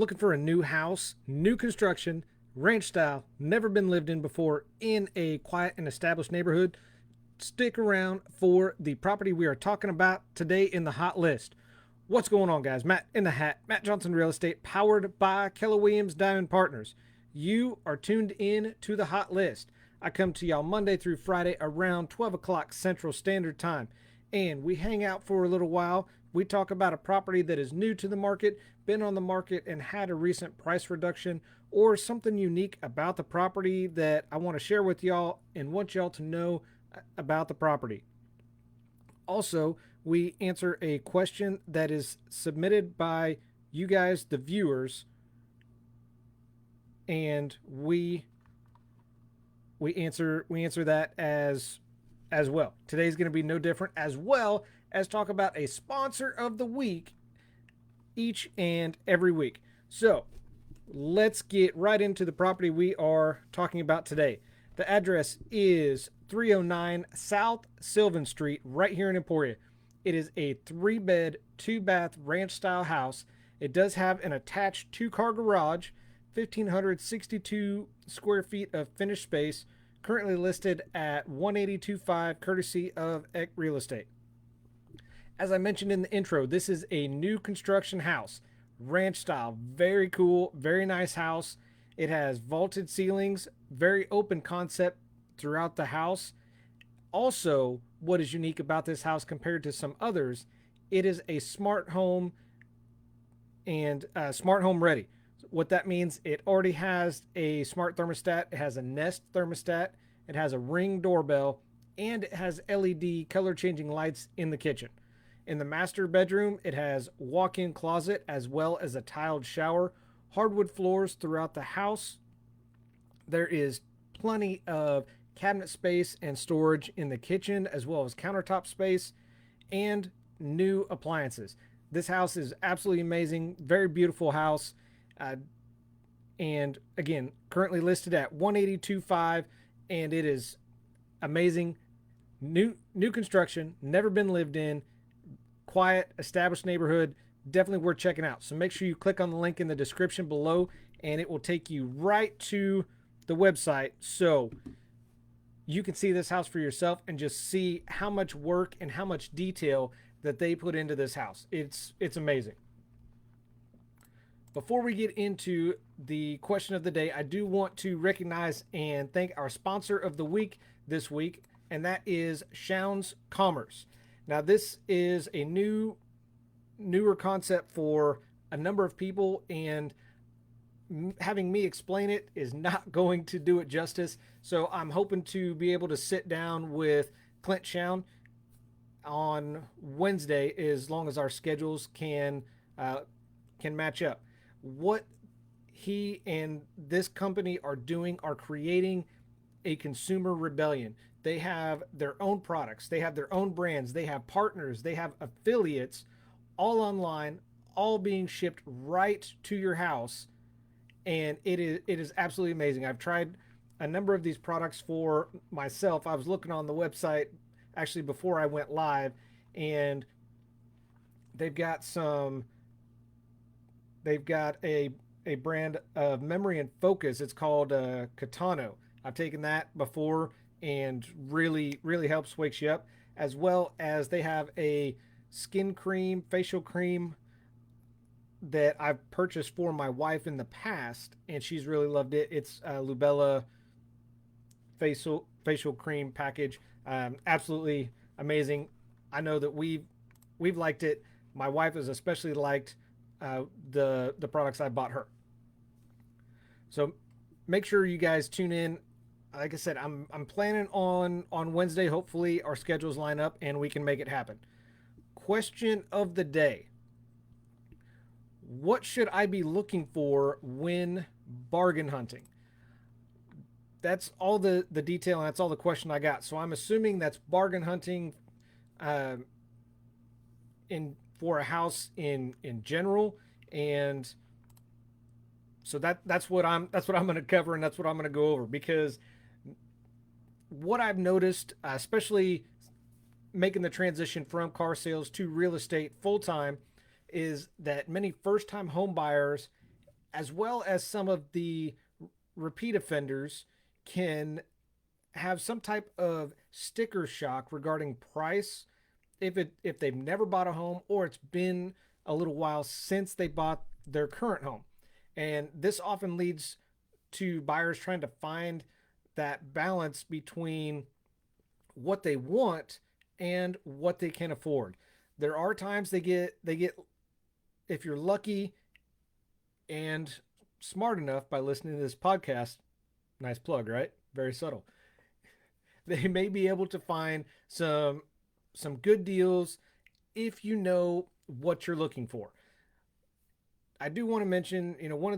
Looking for a new house, new construction, ranch style, never been lived in before in a quiet and established neighborhood? Stick around for the property we are talking about today in the hot list. What's going on, guys? Matt in the hat, Matt Johnson Real Estate, powered by Keller Williams Diamond Partners. You are tuned in to the hot list. I come to y'all Monday through Friday around 12 o'clock Central Standard Time, and we hang out for a little while. We talk about a property that is new to the market, been on the market, and had a recent price reduction, or something unique about the property that I want to share with y'all and want y'all to know about the property. Also, we answer a question that is submitted by you guys, the viewers, and we answer that as well. Today's going to be no different, as well as talk about a sponsor of the week each and every week. So let's get right into the property we are talking about today. The address is 309 South Sylvan Street, right here in Emporia. It is a 3-bed, 2-bath ranch style house. It does have an attached 2-car garage, 1,562 square feet of finished space, currently listed at $182.5, courtesy of Eck Real Estate. As I mentioned in the intro, this is a new construction house, ranch style, very cool, very nice house. It has vaulted ceilings, very open concept throughout the house. Also, what is unique about this house compared to some others, it is a smart home and smart home ready. What that means, it already has a smart thermostat, it has a Nest thermostat, it has a Ring doorbell, and it has LED color changing lights in the kitchen. In the master bedroom, it has walk-in closet as well as a tiled shower, hardwood floors throughout the house. There is plenty of cabinet space and storage in the kitchen, as well as countertop space and new appliances. This house is absolutely amazing, very beautiful house. And again, currently listed at $182.5, and it is amazing. New construction, never been lived in, quiet, established neighborhood, definitely worth checking out. So make sure you click on the link in the description below, and it will take you right to the website so you can see this house for yourself and just see how much work and how much detail that they put into this house. It's amazing. Before we get into the question of the day, I do want to recognize and thank our sponsor of the week this week, and that is Shounds Commerce. Now, this is a newer concept for a number of people, and having me explain it is not going to do it justice. So I'm hoping to be able to sit down with Clint Shound on Wednesday, as long as our schedules can match up. What he and this company are doing are creating a consumer rebellion. They have their own products, they have their own brands, they have partners, they have affiliates, all online, all being shipped right to your house. And it is absolutely amazing. I've tried a number of these products for myself. I was looking on the website actually before I went live, and they've got a brand of memory and focus. It's called Katano. I've taken that before, and really helps, wakes you up. As well as they have a skin cream, facial cream that I've purchased for my wife in the past, and she's really loved it. It's Lubella facial cream package. Absolutely amazing. I know that we've liked it. My wife has especially liked the products I bought her. So make sure you guys tune in. Like I said, I'm planning on Wednesday. Hopefully our schedules line up and we can make it happen. Question of the day: what should I be looking for when bargain hunting? That's all the detail, and that's all the question I got. So I'm assuming that's bargain hunting in for a house in general, and so that's what I'm going to cover, and that's what I'm going to go over. Because what I've noticed, especially making the transition from car sales to real estate full time, is that many first time home buyers as well as some of the repeat offenders, can have some type of sticker shock regarding price if they've never bought a home or it's been a little while since they bought their current home. And this often leads to buyers trying to find that balance between what they want and what they can afford. There are times they get if you're lucky and smart enough by listening to this podcast, nice plug, right? Very subtle. They may be able to find some good deals if you know what you're looking for. I do want to mention, one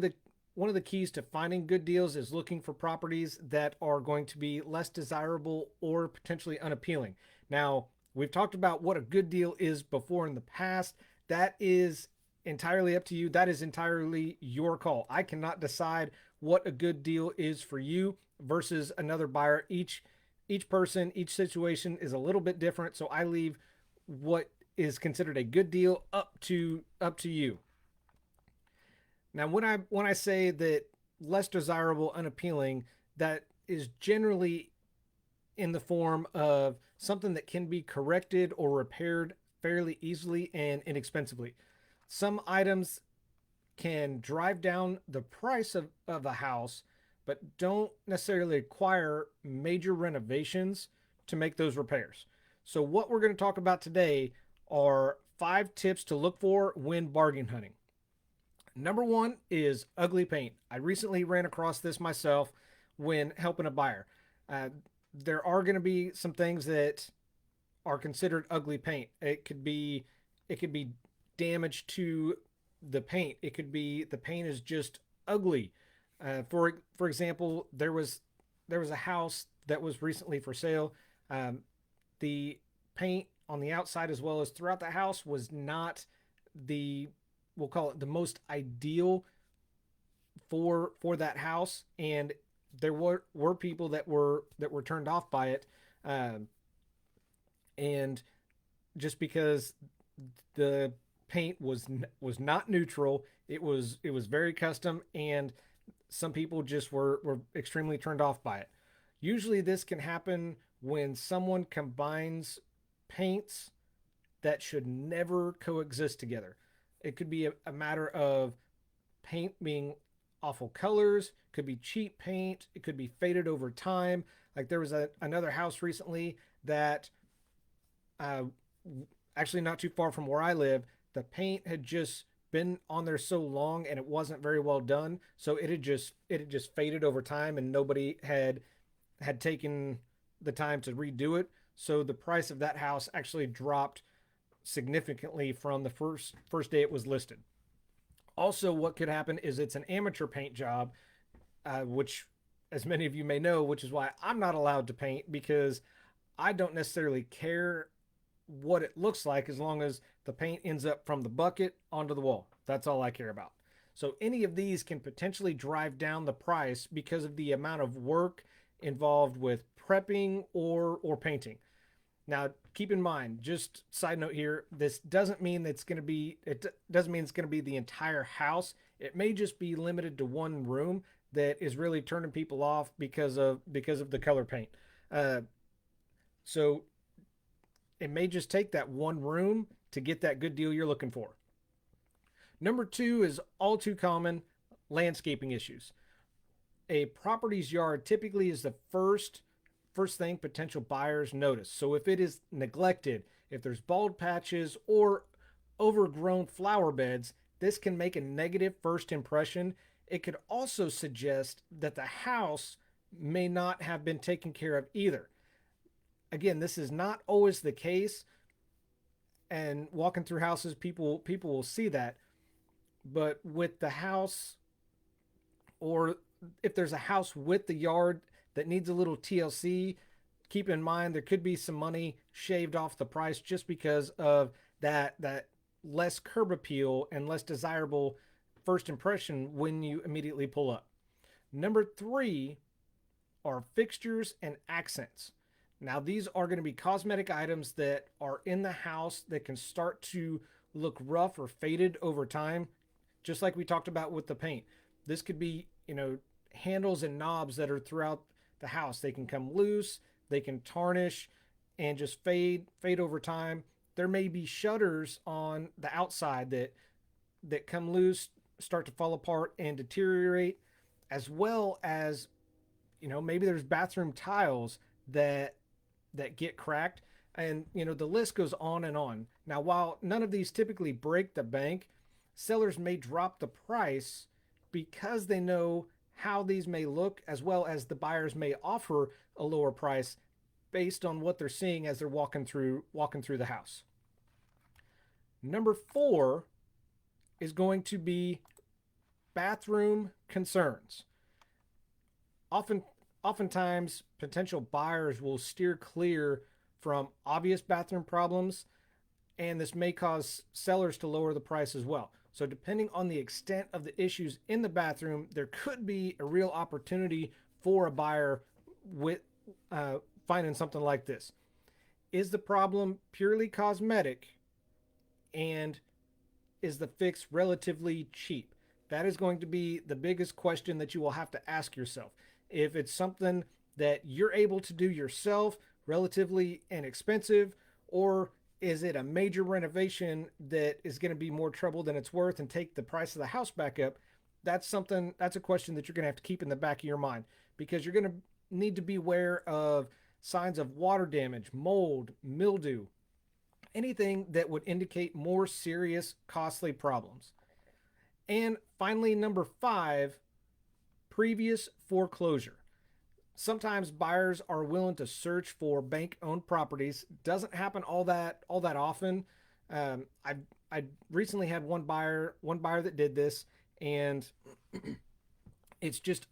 of the keys to finding good deals is looking for properties that are going to be less desirable or potentially unappealing. Now, we've talked about what a good deal is before in the past. That is entirely up to you. That is entirely your call. I cannot decide what a good deal is for you versus another buyer. Each person, each situation is a little bit different, so I leave what is considered a good deal up to you. Now, when I say that less desirable, unappealing, that is generally in the form of something that can be corrected or repaired fairly easily and inexpensively. Some items can drive down the price of a house, but don't necessarily require major renovations to make those repairs. So, what we're going to talk about today are 5 tips to look for when bargain hunting. Number one is ugly paint. I recently ran across this myself when helping a buyer. Uh, there are going to be some things that are considered ugly paint. It could be damage to the paint. It could be the paint is just ugly. For example, there was a house that was recently for sale. Um, the paint on the outside as well as throughout the house was not the we'll call it the most ideal for that house, and there were people that were turned off by it, um, and just because the paint was not neutral, it was very custom, and some people just were extremely turned off by it. Usually, this can happen when someone combines paints that should never coexist together. It could be a matter of paint being awful colors, could be cheap paint, it could be faded over time. Like there was another house recently that uh, actually not too far from where I live, the paint had just been on there so long and it wasn't very well done, so it had just faded over time and nobody had taken the time to redo it. So the price of that house actually dropped significantly from the first day it was listed. Also, what could happen is it's an amateur paint job, which, as many of you may know, which is why I'm not allowed to paint because I don't necessarily care what it looks like as long as the paint ends up from the bucket onto the wall. That's all I care about. So any of these can potentially drive down the price because of the amount of work involved with prepping or painting. Now, keep in mind, just side note here, this doesn't mean it's going to be it doesn't mean it's going to be the entire house. It may just be limited to one room that is really turning people off because of the color paint. Uh, so it may just take that one room to get that good deal you're looking for. Number two is all too common: landscaping issues. A property's yard typically is the first thing potential buyers notice. So if it is neglected, if there's bald patches or overgrown flower beds, this can make a negative first impression. It could also suggest that the house may not have been taken care of either. Again, this is not always the case, and walking through houses, people will see that. But with the house, or if there's a house with the yard that needs a little TLC, keep in mind there could be some money shaved off the price just because of that less curb appeal and less desirable first impression when you immediately pull up. Number three are fixtures and accents. Now, these are going to be cosmetic items that are in the house that can start to look rough or faded over time. just like we talked about with the paint. This could be, handles and knobs that are throughout the house. They can come loose, they can tarnish and just fade over time. There may be shutters on the outside that come loose, start to fall apart and deteriorate, as well as, maybe there's bathroom tiles that get cracked, and the list goes on and on. Now, while none of these typically break the bank, sellers may drop the price because they know how these may look, as well as the buyers may offer a lower price based on what they're seeing as they're walking through the house. Number 4 is going to be bathroom concerns. Oftentimes, potential buyers will steer clear from obvious bathroom problems, and this may cause sellers to lower the price as well. So, depending on the extent of the issues in the bathroom, there could be a real opportunity for a buyer with finding something like this. Is the problem purely cosmetic, and is the fix relatively cheap? That is going to be the biggest question that you will have to ask yourself. If it's something that you're able to do yourself, relatively inexpensive, or is it a major renovation that is going to be more trouble than it's worth and take the price of the house back up? That's a question that you're going to have to keep in the back of your mind, because you're going to need to be aware of signs of water damage, mold, mildew, anything that would indicate more serious, costly problems. And finally, number 5, previous foreclosure. Sometimes buyers are willing to search for bank-owned properties. Doesn't happen all that often. I recently had one buyer that did this, and it's just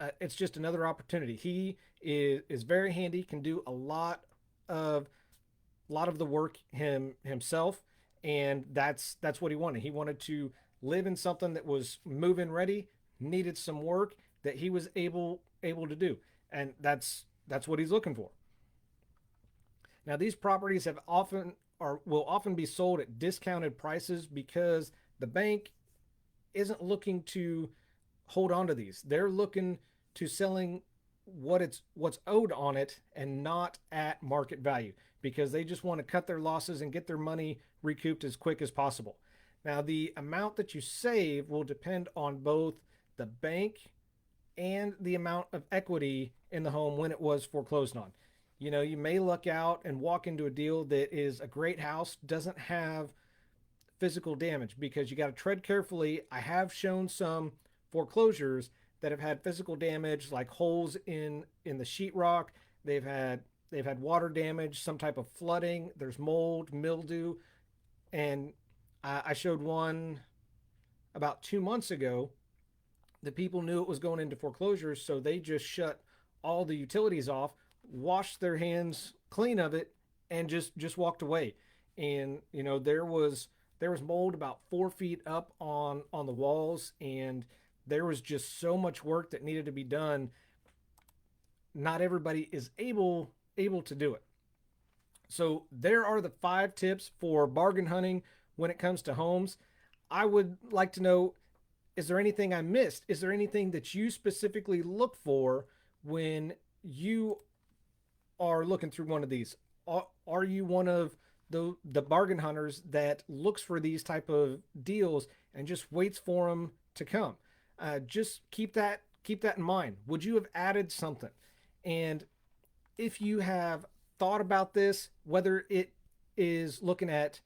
another opportunity. He is very handy, can do a lot of the work himself, and that's what he wanted. He wanted to live in something that was move-in ready, needed some work that he was able to do, and that's what he's looking for. Now, these properties will often be sold at discounted prices because the bank isn't looking to hold on to these. They're looking to selling what's owed on it and not at market value, because they just want to cut their losses and get their money recouped as quick as possible. Now, the amount that you save will depend on both the bank and the amount of equity in the home when it was foreclosed on. You may luck out and walk into a deal that is a great house, doesn't have physical damage, because you got to tread carefully. I have shown some foreclosures that have had physical damage, like holes in the sheetrock. They've had water damage, some type of flooding. There's mold, mildew, and I showed one about 2 months ago. The people knew it was going into foreclosure, so they just shut all the utilities off, washed their hands clean of it, and just walked away. And there was mold about 4 feet up on the walls, and there was just so much work that needed to be done. Not everybody is able to do it. So there are the 5 tips for bargain hunting when it comes to homes. I would like to know, is there anything I missed? Is there anything that you specifically look for when you are looking through one of these? Are you one of the bargain hunters that looks for these type of deals and just waits for them to come? Just keep that in mind. Would you have added something? And if you have thought about this, whether it is looking at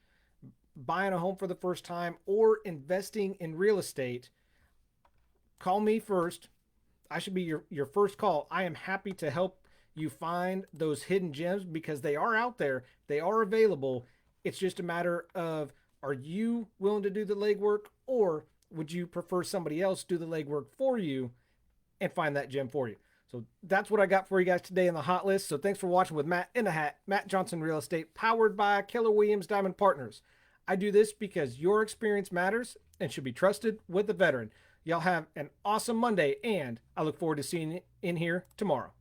buying a home for the first time or investing in real estate, call me first. I should be your first call. I am happy to help you find those hidden gems, because they are out there. They are available. It's just a matter of, are you willing to do the legwork, or would you prefer somebody else do the legwork for you and find that gem for you? So that's what I got for you guys today in the hot list. So thanks for watching with Matt in the Hat, Matt Johnson Real Estate, powered by Keller Williams Diamond Partners. I do this because your experience matters and should be trusted with a veteran. Y'all have an awesome Monday, and I look forward to seeing you in here tomorrow.